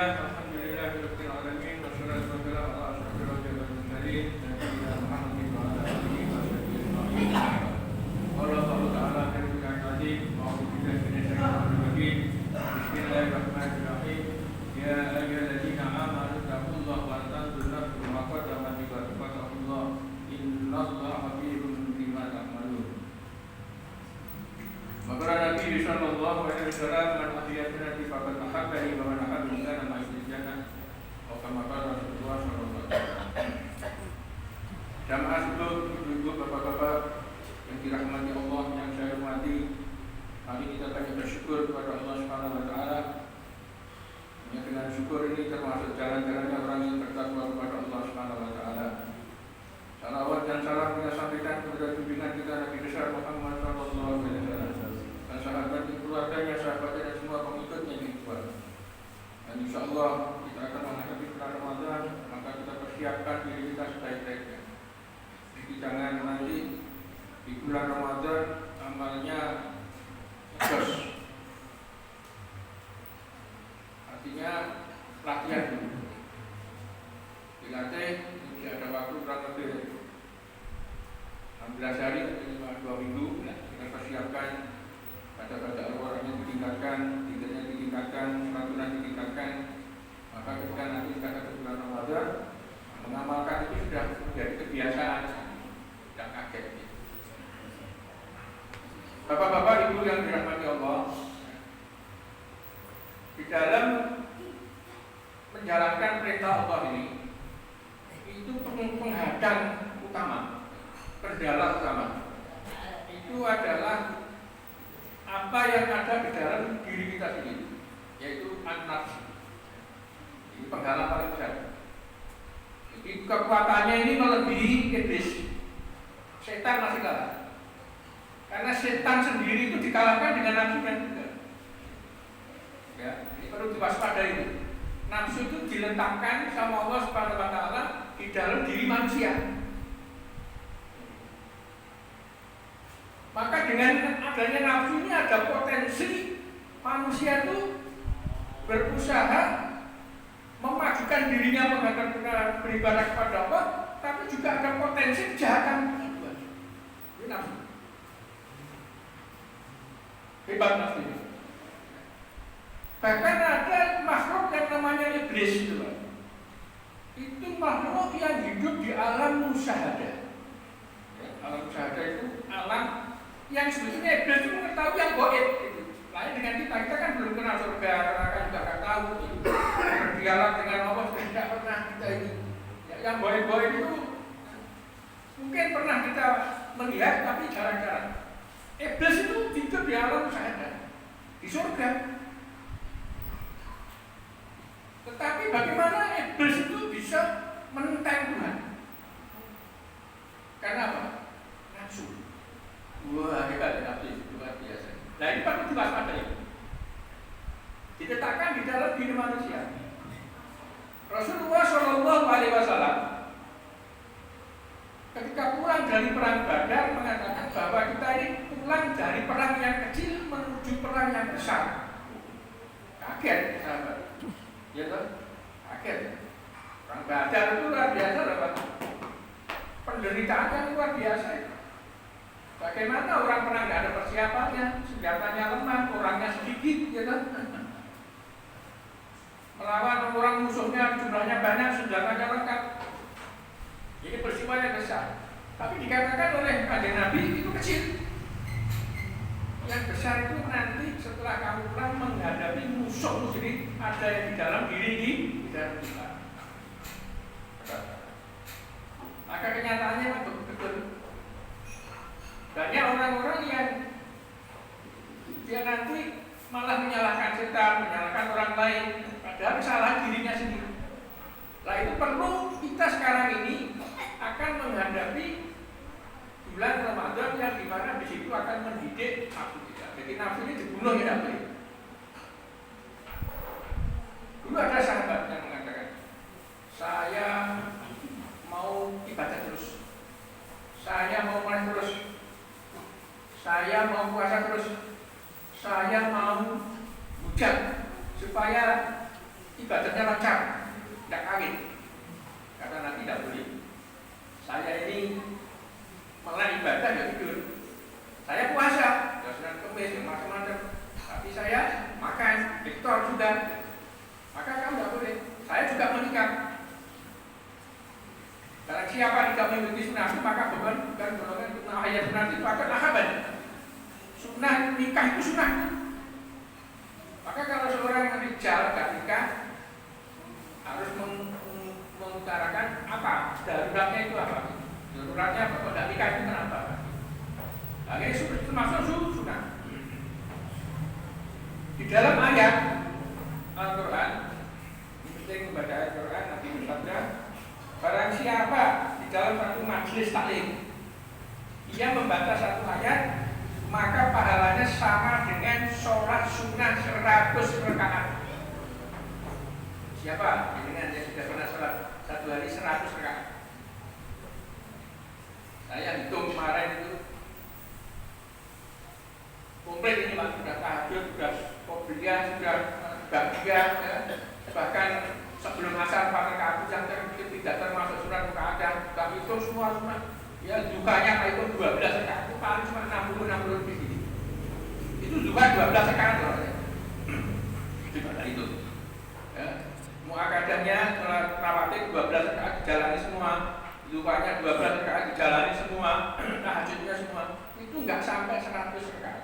Alhamdulillahirabbil alamin wassalatu wassalamu ala asyrofil anbiya'i wal mursalin nabiyina Muhammadin wa ala alihi wa sahbihi ajma'in. Qala Allah ta'ala fil Qur'anil azim, a'udzu billahi minasy syaithanir rajim. Bismillahirrahmanirrahim. Ya ayyuhalladzina amanu taqullaha wa tanzur nafsun ma qaddamat lighadin wattaqullaha innallaha khabirum bima ta'malun. Maka Nabi sallallahu alaihi wasallam menasihati Nabi faqad ahabbani wa man ahabba kana ma'al jannah. Atau kama qala Rasulullah sallallahu alaihi wasallam. Jamaah sebelum ibu-ibu, bapak-bapak yang dirahmati Allah, yang saya hormati, mari kita banyak bersyukur kepada Allah Subhanahu wa taala. Yang dengan syukur ini termasuk jalan-jalannya orang yang bertakwa kepada Allah Subhanahu wa taala. Salawat dan salam kita sampaikan kepada junjungan kita Nabi besar Muhammad sallallahu alaihi wasallam. Sahabat keluarganya, sahabatnya dan semua pengikutnya di Tuhan. Dan insya Allah kita akan menghadapi bulan Ramadan, maka kita persiapkan diri kita sebaik-baiknya. Jadi jangan nanti di bulan Ramadan amalnya terus. Artinya latihan dulu. Dilatih, ini ada waktu kurang lebih 16 hari atau 2 minggu, kita persiapkan. Baca-baca Al-Qurannya ditingkatkan, tidurnya ditingkatkan, peraturan ditingkatkan. Maka ketika nanti kita ke bulan Ramadan, mengamalkan itu sudah menjadi kebiasaan, tidak kaget. Bapak-bapak, ibu yang dirahmati Allah, di dalam menjalankan perintah Allah ini, itu penghadang utama, kendala utama, itu adalah apa yang ada di dalam diri kita sendiri, yaitu an-nafs. Ini penghalang paling besar. Jadi kekuatannya ini melebihi iblis. Setan masih kalah. Karena setan sendiri itu dikalahkan dengan nafsunya juga. Ya, ini perlu diwaspadai. Nafsu itu diletakkan sama Allah Subhanahu wa taala di dalam diri manusia. Maka dengan adanya nafsu ini ada potensi manusia itu berusaha memajukan dirinya menghadap beribadah kepada Allah, tapi juga ada potensi kejahatan. Ini nafsu. Hebat nafsu ini. Bahkan ada makhluk yang namanya iblis itu, Pak. Itu makhluk yang hidup di alam musyahadah. Ya, alam musyahadah itu alam yang sebetulnya iblis itu mengetahui yang gaib. Lain dengan kita kan belum kenal surga, neraka juga nggak tahu. Berdialog dengan Allah juga tidak pernah kita ini. Yang gaib-gaib itu mungkin pernah kita melihat, tapi jarang-jarang. Iblis itu hidup di alam musyahadah, di surga. Tetapi bagaimana iblis itu bisa menentang Tuhan? Karena apa? Nafsu. Wah, hebat nafsu itu luar biasa. Nah, ini perlu diwaspadai. Diletakkan di dalam diri manusia. Rasulullah Shallallahu Alaihi Wasallam ketika pulang dari perang Badar mengatakan bahwa kita ini pulang dari perang yang kecil menuju perang yang besar. Kaget, sahabat. Ya toh? Kaget. Perang Badar itu luar biasa, Bapak. Penderitaannya luar biasa. Bagaimana orang perang tidak ada persiapannya, senjatanya lemah, orangnya sedikit, ya kan? Melawan orang musuhnya jumlahnya banyak, senjatanya lengkap. Ini peristiwa yang besar. Tapi dikatakan oleh Kanjeng Nabi itu kecil. Yang besar itu nanti setelah kamu pulang menghadapi musuh sendiri, ada yang di dalam diri di dalam kita. Maka kenyataannya betul. Banyak orang-orang yang dia nanti malah menyalahkan setan, menyalahkan orang lain, padahal kesalahan dirinya sendiri. Nah, itu perlu kita sekarang ini akan menghadapi bulan Ramadan yang dimana di situ akan mendidik nafsu kita. Jadi nafsu ini dibunuh ya boleh. Dulu ada sahabat yang mengatakan, saya mau ibadah terus, saya mau mulai terus, saya mau puasa terus, saya mau hujan supaya ibadahnya lancar, tidak kawin. Kata Nabi tidak boleh. Saya ini malah ibadah ya tidur. Saya puasa, ya Senin Kemis, macam-macam. Tapi saya makan, iftar juga. Maka kamu tidak boleh. Saya juga menikah. Karena siapa tidak mengikuti sunnah itu, maka bukan golongan sunnah ayat sunnah itu akan ahaban. Sunnah nikah itu sunnah. Maka kalau seorang rijal tidak nikah, harus mengutarakan apa? Daruratnya itu apa? Daruratnya apa? Kalau tidak nikah itu kenapa? Akhirnya itu termasuk sunnah. Di dalam ayat Al-Quran, ini penting membaca Al-Quran, Nabi bersabda, barang siapa di dalam satu majelis taklim ia membaca satu ayat, maka pahalanya sama dengan sholat sunnah 100 rakaat. Siapa? Dengan yang sudah pernah sholat satu hari 100 rakaat. Saya hitung kemarin itu komplit ini Pak, sudah tahajud, sudah qobliyah, sudah baqiyah, ya. Bahkan sebelum asar 4 rakaat yang tidak termasuk surat Muqaddah, kami hitung semua. Ya dukanya kalau itu 12 rakaat itu paling cuma 60 lebih ini. Itu juga 12 rakaat loh. Tidak itu. Ya. Muqaddahnya sholat rawatib 12 rakaat dijalani semua. Dukanya 12 rakaat dijalani semua. Tahajudnya semua. Itu enggak sampai 100 rakaat.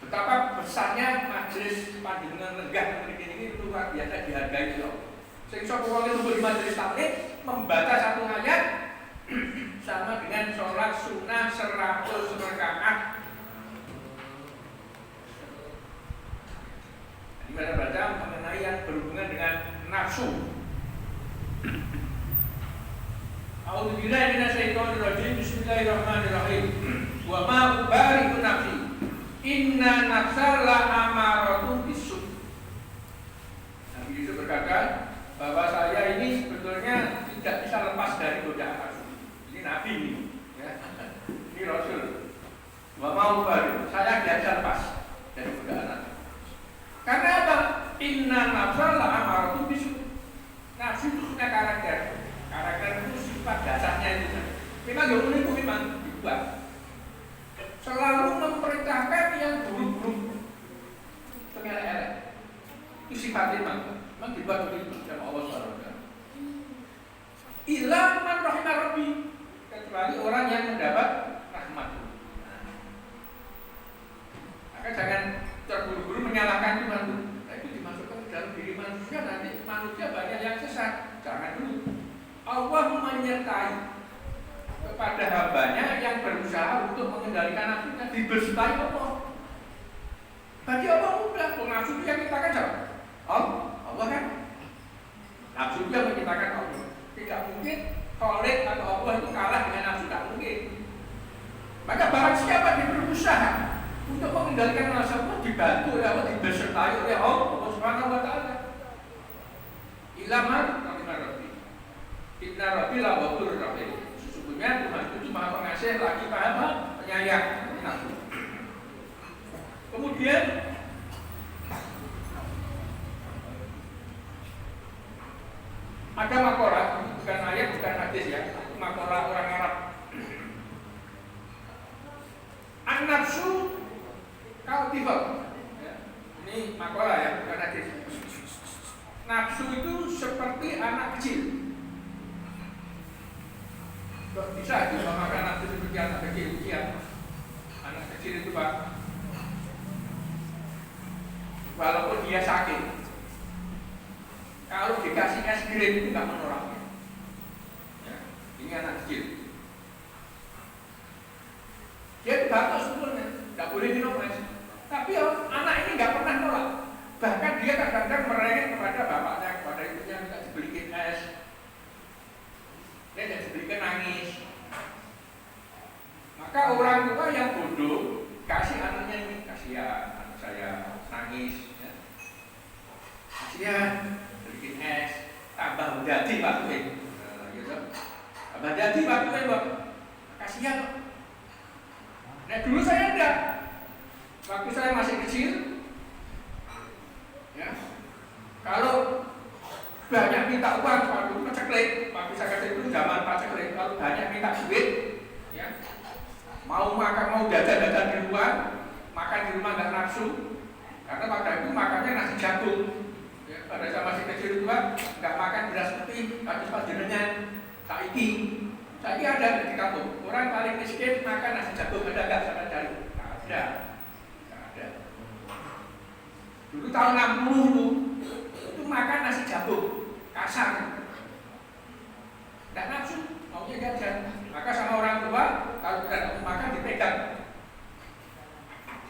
Betapa besarnya majelis panjenengan lenggah seperti ini luar biasa dihargai loh. Sing sapa wong itu di majelis taklim membaca satu ayat sama dengan sholat sunnah 100 rakaat. Di mana baca mengenai yang berhubungan dengan nafsu. A'udzubillahi minasyaitonir rajim. Bismillahirrahmanirrahim. Wa ma ubari'u nafsi. Inna nafsa la amaratun bisu. Nabi Yusuf berkata bahwa saya ini sebetulnya tidak bisa lepas dari godaan nafsu. Ini Nabi ini, ya. Ini Rasul. Wa mau baru, saya tidak bisa lepas dari godaan nafsu. Karena apa? Inna nafsa la amaratun bisu. Nafsu itu punya karakter. Karakter itu sifat dasarnya itu. Memang itu memang dibuat. Selalu memerintahkan yang buruk-buruk, elek-elek. Itu sifatnya memang dibuat begitu sama Allah SWT. Illa man rahimah Rabbi, kecuali orang yang mendapat rahmat. Maka jangan terburu-buru menyalahkan Tuhan. Nah, itu dimasukkan ke dalam diri manusia, nanti manusia banyak yang sesat. Jangan dulu. Allah menyertai kepada hambanya yang berusaha untuk mengendalikan nafsunya, dibersertai Allah. Bagi Allah mudah, nafsu yang kita kan siapa? Allah kan? Nafsu yang menciptakan Allah. Tidak mungkin Khalid atau Allah itu kalah dengan nafsu, tidak mungkin. Maka barang siapa yang berusaha untuk mengendalikan nafsu Allah, dibantu oleh Allah, dibersertai oleh Allah Subhanahu wa Ta'ala. Ilamar rahimah Rabbi. Inna Rabbi la ghafurur rahim. Sesungguhnya Tuhan itu Maha Pengasih lagi Maha Penyayang. Kemudian ada makolah, bukan ayat, bukan hadis ya, itu makolah orang Arab. An-nafsu kautifal. Ini makolah ya, bukan hadis. Nafsu itu seperti anak kecil. Kok bisa diumpamakan nafsu seperti anak kecil? Iya. Anak kecil itu Pak, walaupun dia sakit, kalau dikasih es krim itu nggak menolaknya. Ya, ini anak kecil. Dia batuk sebetulnya, nggak boleh minum es. Tapi anak ini nggak pernah nolak. Bahkan dia kadang-kadang merengek kepada bapaknya, kepada ibunya, minta dibelikan es. Dia tidak diberikan nangis. Maka orang tua yang bodoh kasih anaknya ini, kasihan anak saya nangis, ya. Kasihan, berikan es, tambah jadi Pak Tuhin, gitu. Tambah jadi Pak Tuhin, Pak. Kasihan. Nah dulu saya enggak. Waktu saya masih kecil, Kalau banyak minta uang, waktu paceklik, waktu saya kata itu zaman paceklik, kalau banyak minta duit, ya, mau makan, mau jajan-jajan di luar, makan di rumah nggak nafsu, karena pada itu makannya nasi jagung. Ya, pada saya masih kecil itu nggak makan beras putih, tapi pas jenengan, saiki ada di kampung. Orang paling miskin makan nasi jagung, ada nggak sama cari? Nggak ada. Dulu tahun 60 itu makan nasi jagung, kasar, nggak nafsu, maunya jajan. Maka sama orang tua, kalau kita nggak mau makan dipegang.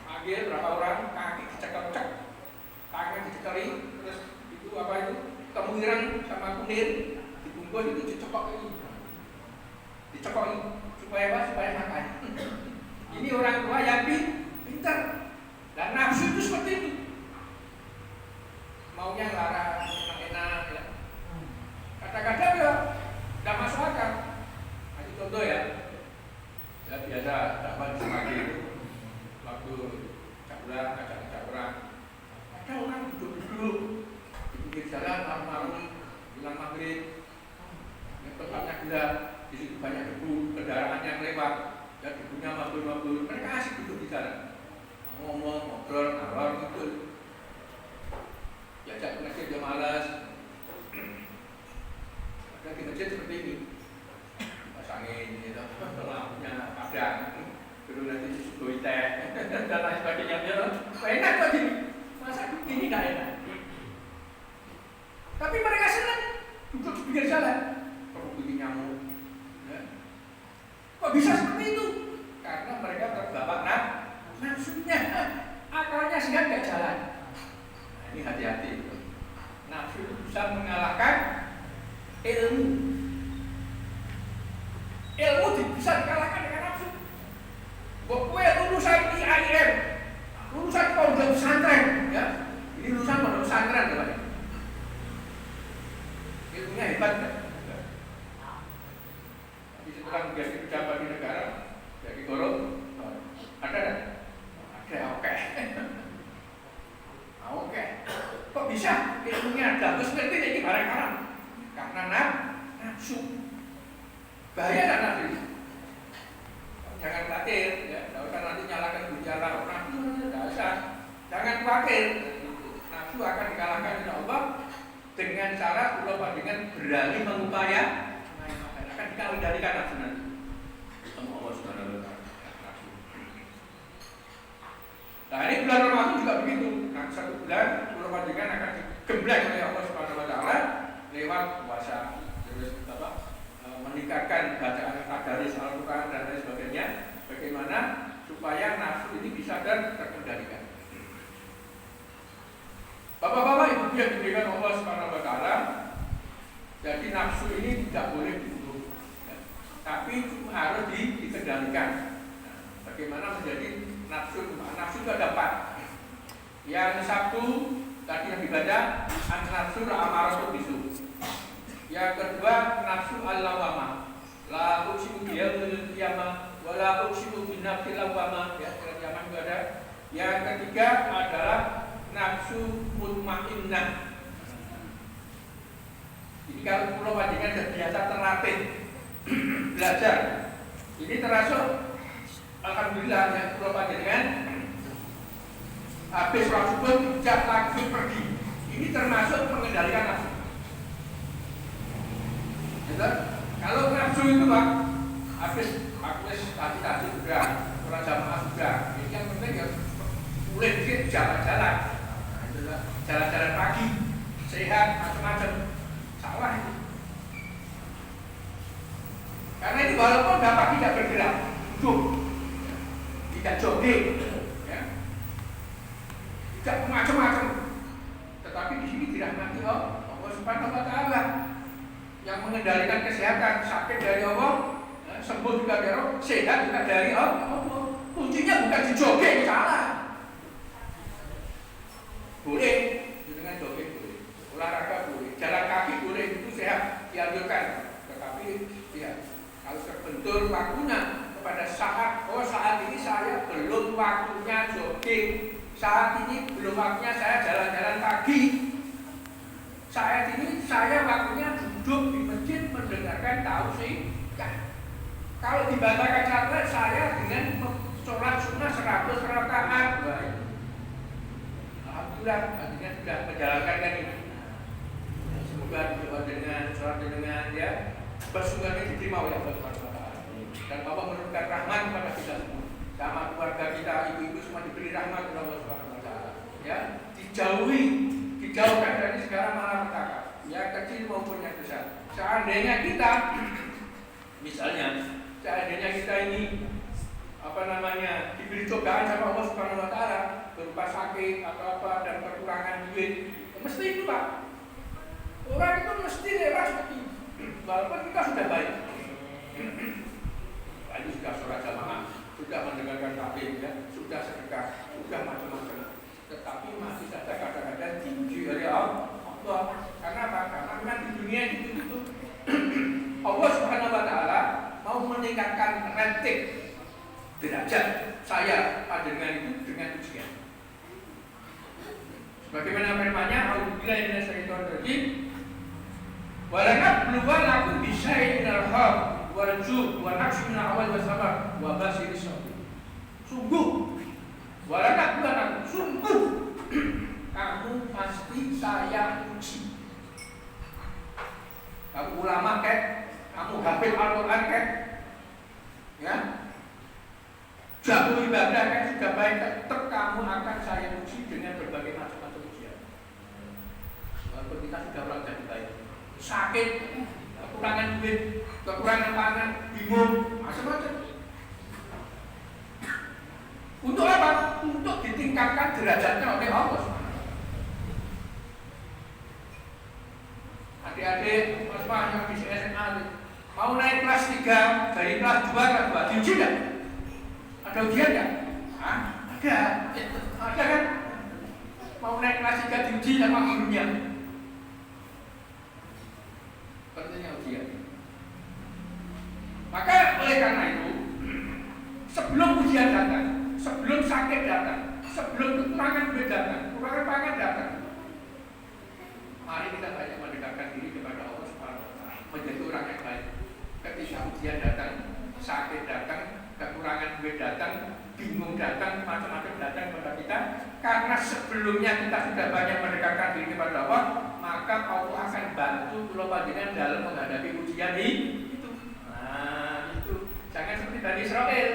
Panggil berapa orang, kaki dicekal-cek, tangan dicekali, terus itu apa itu, kemungkinan sama kunir, dibungkus itu dicekok ini, supaya apa? Supaya makan. Ini orang tua yang pintar, dan nafsu itu seperti itu. Maunya larang, enak-enak, ya. Kadang-kadang ya nggak masuk akal. Kasih contoh ya, biasa dapat semagi waktu caburan, ajak orang, ada orang duduk-duduk di pinggir jalan malam-malam, bilang maghrib, yang tempatnya gelap, di situ banyak debu, kendaraan yang lewat, ya debunya mabur-mabur, mereka asik duduk di jalan, ngomong, ngobrol, ngalor gitu. Diajak ke masjid dia malas. Ada di masjid seperti ini, pasangin gitu, lampunya padang, dulu nanti disuguhi teh dan lain sebagainya. Enak kok gini, masa gini nggak enak? Tapi mereka senang duduk di pinggir jalan, perlu bikin nyamuk. Ya. Kok bisa seperti itu? Karena mereka terbawa nafsunya, akalnya sehingga nggak jalan. Ini hati-hati. Nafsu itu bisa mengalahkan ilmu. Ilmu bisa dikalahkan dengan nafsu. Gue lulusan IAIN, lulusan pondok pesantren, ya. Ini lulusan pondok pesantren, ya. Ilmunya hebat, kan? Tapi setelah menjadi pejabat di negara, jadi korup, ada? Oke. Oke, kok bisa ilmunya bagus seperti ini barang-barang? Karena nafsu. Bahaya kan nafsu? Jangan khawatir, ya. Tidak usah nanti nyalakan bicara orang itu, tidak usah. Jangan khawatir. Nafsu akan dikalahkan oleh Allah dengan cara dengan berani mengupayakan. Akan dikendalikan nafsu nanti. Sama Allah Subhanahu wa Ta'ala. Nah ini bulan Ramadan juga begitu. Nah, satu bulan Ramadan akan digembleng oleh Allah Subhanahu wa Ta'ala lewat puasa, terus meningkatkan bacaan tadaris Al-Quran dan lain sebagainya. Bagaimana supaya nafsu ini bisa terkendalikan. Bapak-bapak, ibu yang diberikan Allah Subhanahu wa Ta'ala, jadi nafsu ini tidak boleh dibunuh, ya. Tapi harus dikendalikan. Nah, bagaimana menjadi nafsu itu ada 4. Yang satu tadi yang dibaca an-nafsu amaratu bisu. Yang kedua nafsu al-lawamah. La uqsimu biyaumil qiyamah wa la uqsimu bin nafsil lawamah. Ya, kiamat juga ada. Yang ketiga adalah nafsu mutmainnah. Ini kalau pulau panjenengan sudah biasa terlatih belajar. Ini termasuk alhamdulillah ya pulau panjenengan habis sholat subuh tidak langsung pergi. Ini termasuk mengendalikan nafsu. Ya, kalau nafsu itu Pak, habis tadi sudah, sholat jamaah sudah. Ini yang penting ya mulai dikit jalan-jalan. Nah, jalan-jalan pagi, sehat, macam-macam. Salah itu. Karena ini walaupun Bapak tidak bergerak, duduk, tidak jogging, ya, tidak macam-macam, tetapi di sini dirahmati Allah Subhanahu wa Ta'ala yang mengendalikan kesehatan. Sakit dari Allah, sembuh juga dari Allah, sehat juga dari Allah. Kuncinya bukan di jogging, salah. Boleh dengan jogging boleh, olahraga boleh, jalan kaki boleh, itu sehat, dianjurkan. Tetapi ya kalau terbentur waktunya pada saat ini saya belum waktunya jogging, saat ini belum waktunya saya jalan-jalan pagi, Saya waktunya duduk di masjid mendengarkan tausiah. Kalau dibatalkan salat saya dengan sholat sunnah 100 rakaat. Alhamdulillah, artinya sudah menjalankan kan ini. Semoga doa dengan sholat dengan ya bersungguhnya diterima oleh Allah Subhanahu wa taala. Dan Allah menurunkan rahmat kepada kita semua. Sama keluarga kita, ibu-ibu semua diberi rahmat oleh Allah Subhanahu wa taala. Ya, dijauhkan dari segala malapetaka, ya kecil maupun yang besar. Seandainya kita ini diberi cobaan sama Allah Subhanahu wa taala berupa sakit atau apa dan kekurangan duit, mesti itu Pak. Orang itu mesti lewat seperti itu. Walaupun kita sudah baik. Ini sudah sholat jamaah, sudah mendengarkan taklim ya, sudah sedekah, sudah macam-macam. Tetapi masih saja kadang-kadang diuji oleh Allah. Karena apa? Karena memang di dunia itu Allah Subhanahu wa taala mau meningkatkan rating derajat saya dengan itu dengan ujian. Sebagaimana firman-Nya, "A'udzubillahi minasyaitonir rajim. Wa lanabluwannakum bisyai'in minal khawfi wal ju'i wa naqsin minal amwali was thamarat wa basyiris sabirin." Sungguh, wa lanabluwannakum, sungguh kamu pasti saya uji. Kamu ulama kamu hafid Al-Quran ya, jago ibadah sudah baik, tetap kamu akan saya uji dengan berbagai macam ujian. Walaupun kita sudah orang jadi baik, sakit, kekurangan duit, kekurangan pangan, bingung, macam-macam. Untuk apa? Untuk ditingkatkan derajatnya oleh Allah. Adik-adik, mas-mas yang di SMA mau naik kelas 3 dari kelas 2 ke 2, diuji enggak? Ada ujian enggak? Ada kan? Mau naik kelas 3 diuji sama gurunya. Pentingnya ujian. Maka oleh karena itu, sebelum ujian datang, sebelum sakit datang, sebelum kekurangan duit datang, kekurangan pangan datang, mari kita banyak mendekatkan diri kepada Allah Subhanahu wa taala, menjadi orang yang baik. Ketika ujian datang, sakit datang, kekurangan duit datang, bingung datang, macam-macam datang kepada kita, karena sebelumnya kita sudah banyak mendekatkan diri kepada Allah, maka Allah akan bantu kula panjenengan dalam menghadapi ujian itu. Nah, itu jangan seperti Bani Israil.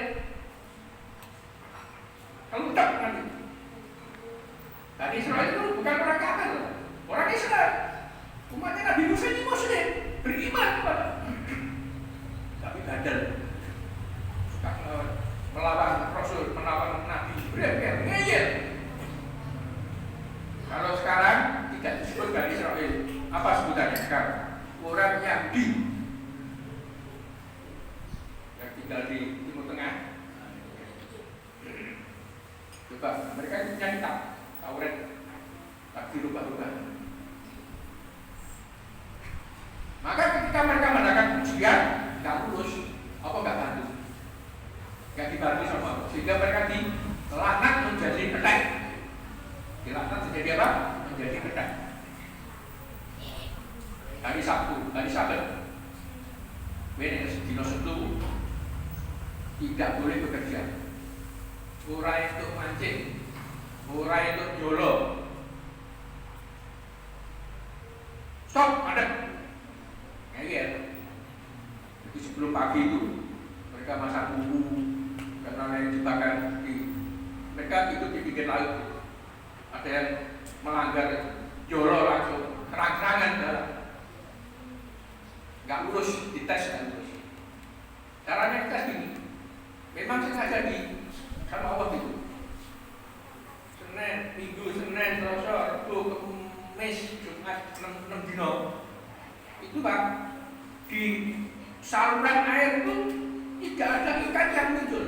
Kalau tak nanti. Bani Israil itu bukan orang kafir, orang Islam. Umatnya Nabi Musa ini Muslim, beriman kepada. Tapi bandel, suka melawan Rasul, melawan Nabi, ngeyel. Kalau sekarang tidak disebut Bani Israil, apa sebutannya sekarang? Orang Yahudi yang tinggal di Timur Tengah. Coba mereka punya kitab Taurat, tapi dirubah-rubah. Maka ketika mereka mendapatkan ujian, nggak lulus, apa nggak bantu? Nggak dibantu sama Allah, sehingga mereka dilaknat menjadi ketek. Dilaknat menjadi apa? Menjadi ketek. Hari Sabtu, hari Sabat, dino Sabtu tidak boleh bekerja. Ora itu mancing, ora itu jolo. Stop, ada. Ngeyel. Jadi sebelum pagi itu mereka masak bumbu karena yang dibakar mereka itu di pinggir laut. Ada yang melanggar jolo langsung terang-terangan dalam. Nggak lurus, dites nggak lurus. Caranya dites gini. Memang sengaja sama Allah itu. Senin, Minggu, Senin, Selasa, Rabu, Kamis, Jumat, 6 dino. Itu Pak, di saluran air itu tidak ada ikan yang muncul.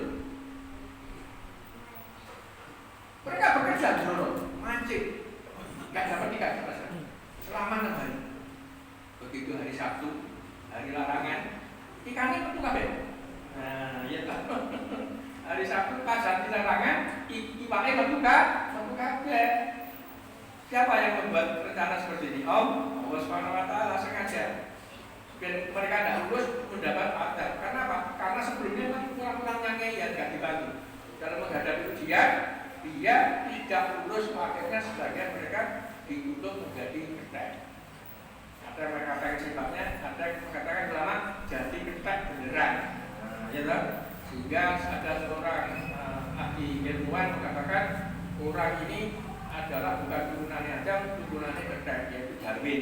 Mereka bekerja di sana, mancing, nggak dapat ikan selama 6 hari. Begitu hari Sabtu, hari larangan, ikannya metu kabeh. Nah, iya tak. Hari Sabtu pas hari larangan, iwake metu kabeh. Siapa yang membuat rencana seperti ini? Allah Subhanahu wa taala sengaja. Dan mereka tidak lulus mendapat adab. Karena apa? Karena sebelumnya kan kurang-kurang nyangeian gak dibantu. Dalam menghadapi ujian, dia tidak lulus, akhirnya sebagian mereka ditutup menjadi ketek. Ada yang mengatakan sifatnya, ada yang mengatakan ulama jadi ketek beneran. Ya tak? Sehingga ada seorang ahli ilmuwan mengatakan orang ini adalah bukan turunannya Adam, turunannya ketek, yaitu Darwin.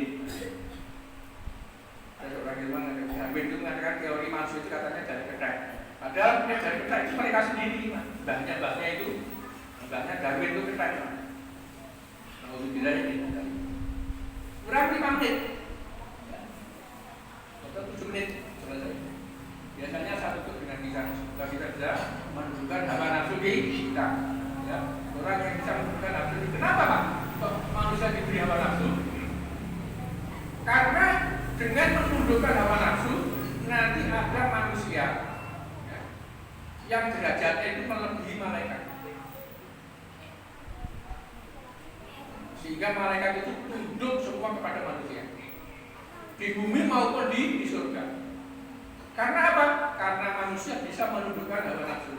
Ada seorang ilmuwan yang Darwin itu mengatakan teori manusia itu katanya dari ketek. Padahal dari ketek itu mereka sendiri, mbahnya itu, mbahnya Darwin itu ketek. Kalau tidak ini, kurang 5 menit, atau 7 menit selesai. Biasanya satu itu dengan kita bisa menunjukkan hawa nafsu kita. Ya, orang yang bisa menunjukkan nafsu ini, kenapa Pak? Kok manusia diberi hawa nafsu? Karena dengan menundukkan hawa nafsu, nanti ada manusia ya, yang derajatnya itu melebihi malaikat. Sehingga malaikat itu tunduk semua kepada manusia, di bumi maupun di surga. Karena apa? Karena manusia bisa menundukkan hawa nafsu,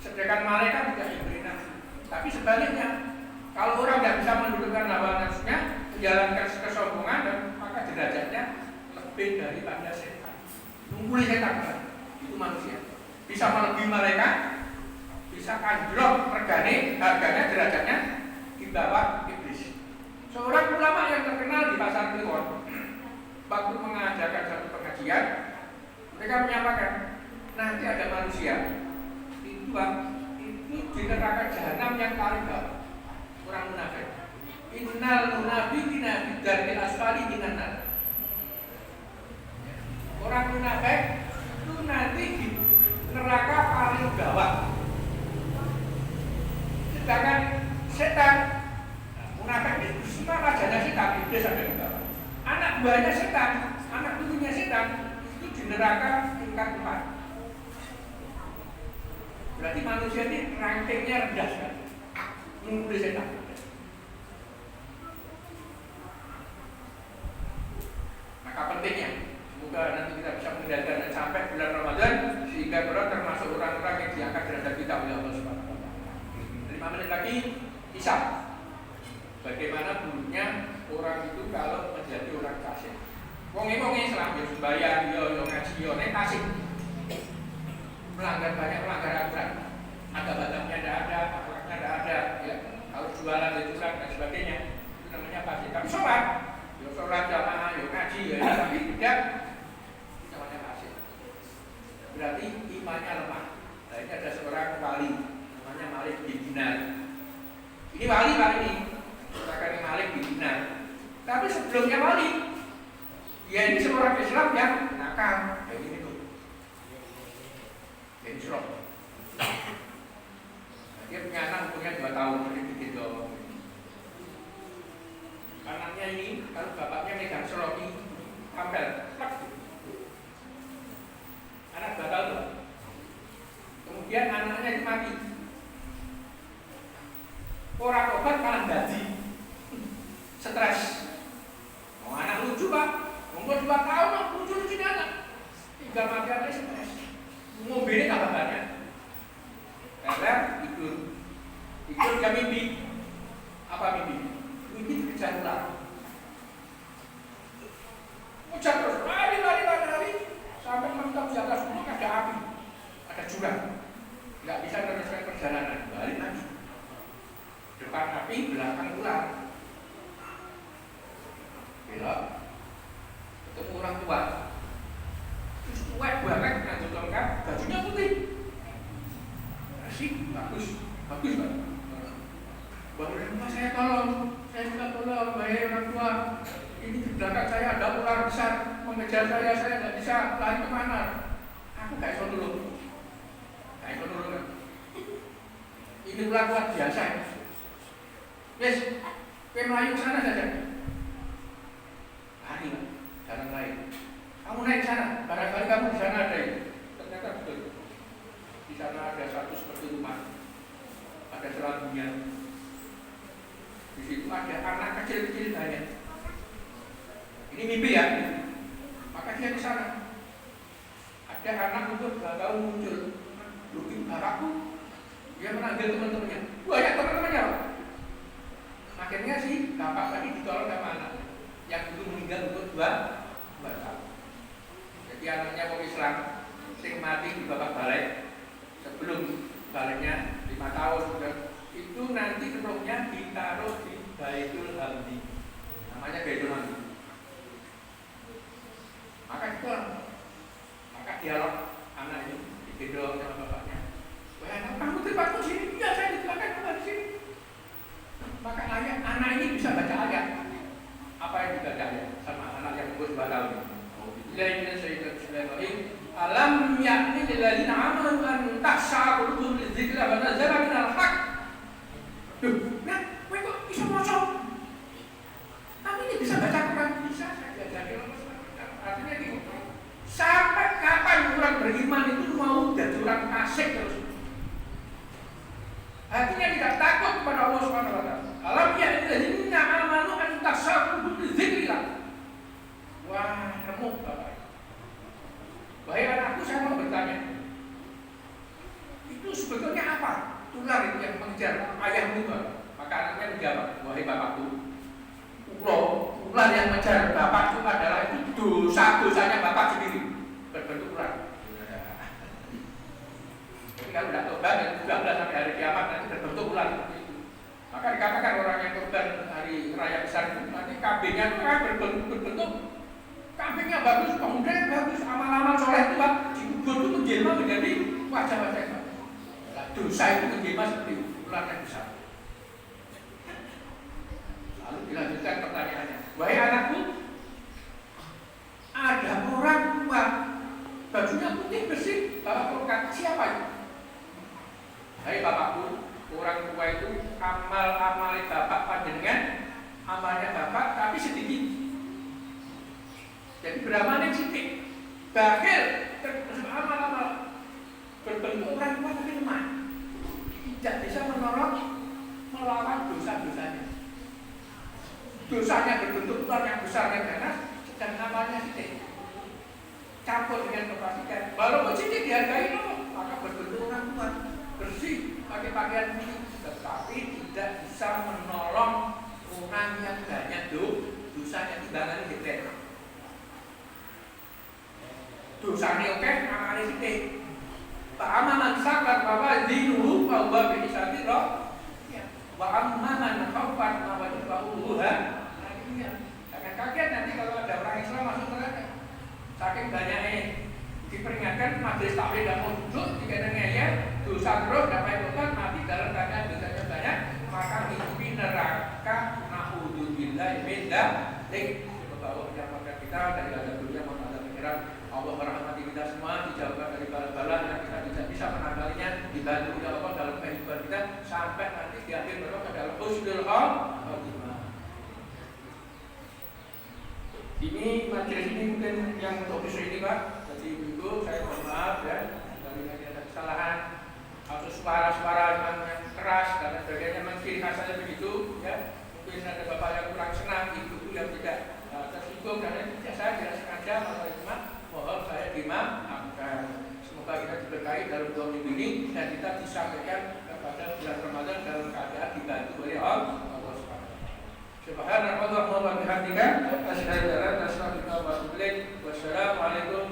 sedangkan malaikat tidak diberi nafsu. Tapi sebaliknya, kalau orang tidak bisa menundukkan hawa nafsunya, menjalankan kesombongan, dan maka derajatnya lebih daripada setan. Nungguli setan, itu manusia. Bisa melebihi malaikat, bisa anjlok regane, harganya derajatnya di bawah iblis. Seorang ulama yang terkenal di pasar Kliwon, waktu mengajarkan satu pengajian, mereka menyampaikan, nanti ada manusia itu di neraka jahanam yang paling bawah, orang munafik. Innal munafiqina fi daril asfali minan nar. Orang munafik itu nanti di neraka paling bawah. Sedangkan setan, munafik itu semua rajanya setan, iblis ada di bawah. Anak buahnya setan, anak turunya setan itu di neraka tingkat 4. Berarti manusia ini rankingnya rendah sekali. Menurut setan. Maka pentingnya, semoga nanti kita bisa mengendalikan dan sampai bulan Ramadan sehingga kita termasuk orang-orang yang diangkat derajat kita oleh Allah Subhanahu wa taala. 5 menit lagi hisab. Bagaimana buruknya orang itu kalau menjadi orang fasik. Wong Islam yo sembahyang, yo ngaji, yo nek fasik. Melanggar aturan. Adab-adabnya tidak ada, akhlaknya tidak ada, ya. Kalau jualan itu dan sebagainya, itu namanya fasik. Tapi sholat jamaah, ngaji, ya, tapi tidak namanya fasik. Berarti imannya lemah. Nah, ini ada seorang wali, namanya Malik bin Dinar. Ini wali ini, katakan Malik bin Dinar. Tapi sebelumnya wali, dia ini seorang Islam yang nakal, kayak gini tuh. Jadi serok. Dia punya anak umurnya 2 tahun, jadi bikin dong. Anaknya ini, kalau bapaknya megang seloki, tampil, anak 2 tahun. Kemudian anaknya itu mati. Orang obat malah gaji, stres. Oh, anak lucu Pak, umur 2 tahun, lucu-lucu anak. Tinggal mati aja stres. Mobilnya gak banyak. Karena tidur dia mimpi. Apa mimpi? Mimpi dikejar ular. Ujar terus, lari sampai mentok di atas gunung ada api, ada jurang. Nggak bisa meneruskan perjalanan, balik lagi. Depan api, belakang ular. Belok, ketemu orang tua. Terus tuwek banget, nganggo tongkat, bajunya putih. Asik, bagus Pak. Baru rumah saya minta tolong, bahaya orang tua. Ini di belakang saya ada ular besar mengejar saya tidak bisa lari kemana. Aku gak bisa dulu. Ini ular luar biasa. Yes, ke Melayu sana saja. Lari Pak, jalan lain. Kamu naik sana, barangkali kamu di sana ada ini. Ternyata betul. Di sana ada satu seperti rumah, ada selamnya. Di situ ada anak kecil-kecil banyak. Ini mimpi ya. Maka dia ke sana. Ada anak umur 2 tahun muncul. Loh, itu bapakku. Dia menanggil teman-temannya. Banyak teman-temannya. Akhirnya si bapak tadi ditolong sama anak yang dulu meninggal umur 2 tahun. Jadi anaknya mau Islam, sing mati di bapak balik sebelum baliknya 5 tahun sudah. Itu nanti rohnya ditaruh di Baitul Hamdi. Namanya Baitul Hamdi. Maka dialog anak ini digendong sama bapaknya. Wah, kamu tempatku sini? Iya, saya ditemukan kamu di sini. Maka anak ini bisa baca ayat. Apa yang dibaca ayat sama anak yang umur 2 tahun? Ilaihina syaitan bismillahirrahmanirrahim. Alam ya'ni lilladzina amanu an takhsha'a qulubuhum lidzikrillah wa nazala minal haqq. Duh, nah, kowe kok bisa maca? Kamu ini bisa baca Quran? Bisa, saya diajari oleh artinya gini. Sampai kapan orang beriman itu mau jadi orang asik terus? Hatinya tidak takut kepada Allah Subhanahu wa taala. Alam ya'lamu amanu an tasabu bi dzikrillah. Wah, remuk Bapak. Wahai anakku, saya mau bertanya. Itu sebetulnya apa? Ular itu yang mengejar ayahmu, Pak. Maka anaknya menjawab, wahai bapakku, ular yang mengejar bapak itu adalah itu dosa-dosanya bapak sendiri berbentuk ular. Jadi kalau tidak tobat dan 13 sampai hari kiamat nanti berbentuk ular seperti itu. Maka dikatakan orang yang korban hari raya besar itu nanti kambingnya itu kan berbentuk kambingnya bagus, kemudian bagus, amal-amal soleh itu Pak dikubur itu menjelma menjadi wajah-wajah yang bagus. Nah, dosa itu menjelma seperti ular yang besar. Lalu dilanjutkan pertanyaannya, wahai anakku, ada orang tua bajunya putih bersih, bapak pelukan, siapa itu? Hai bapakku, orang tua itu amal-amal bapak panjenengan, amalnya bapak tapi sedikit. Jadi beramalnya sedikit, bakhil, amal-amal berbentuk orang tua tapi lemah, tidak bisa menolong melawan dosa-dosanya. Dosanya berbentuk ular yang besar dan ganas, dan amalnya sedikit. Campur dengan kebajikan, walaupun sedikit dihargai loh, maka berbentuk orang tua bersih, pakai pakaian putih, tetapi tidak bisa menolong orang yang banyak dosanya timbangan gede. Dosanya oke, amalnya sedikit. Pak Aman sabar bahwa dinuhu bahwa binisati roh, wa amman khawfan mawajibahuluha. Jangan kaget nanti kalau ada orang Islam masuk neraka. Saking banyaknya diperingatkan majelis taklim dan mau duduk jika ngeyel dosa terus dapat tobat mati dalam keadaan dosanya banyak maka hidupi neraka naudzubillah min dzalik. Semoga Allah menyelamatkan kita dari azab dunia maupun azab akhirat. Allah merahmati kita semua, dijauhkan dari bala-bala yang kita tidak bisa menangkalinya, dibantu oleh Allah dalam kehidupan kita sampai nanti di akhir barokah dalam husnul khotimah. Ini majelis ini mungkin yang untuk besok ini Pak. Jadi ibu saya mohon maaf ya, dari ada kesalahan atau suara-suara yang keras dan sebagainya mungkin khasnya begitu ya. Mungkin ada bapak yang kurang senang, ibu yang tidak tersinggung dan saya tidak sengaja maka mohon saya dimaafkan. Semoga kita diberkahi dalam 2 minggu ini dan kita disampaikan kepada bulan Ramadan dalam keadaan dibantu oleh Allah. Subhanallah wa bihamdika asyhadu an la ilaha illa anta astaghfiruka wa atubu ilaik. Wassalamualaikum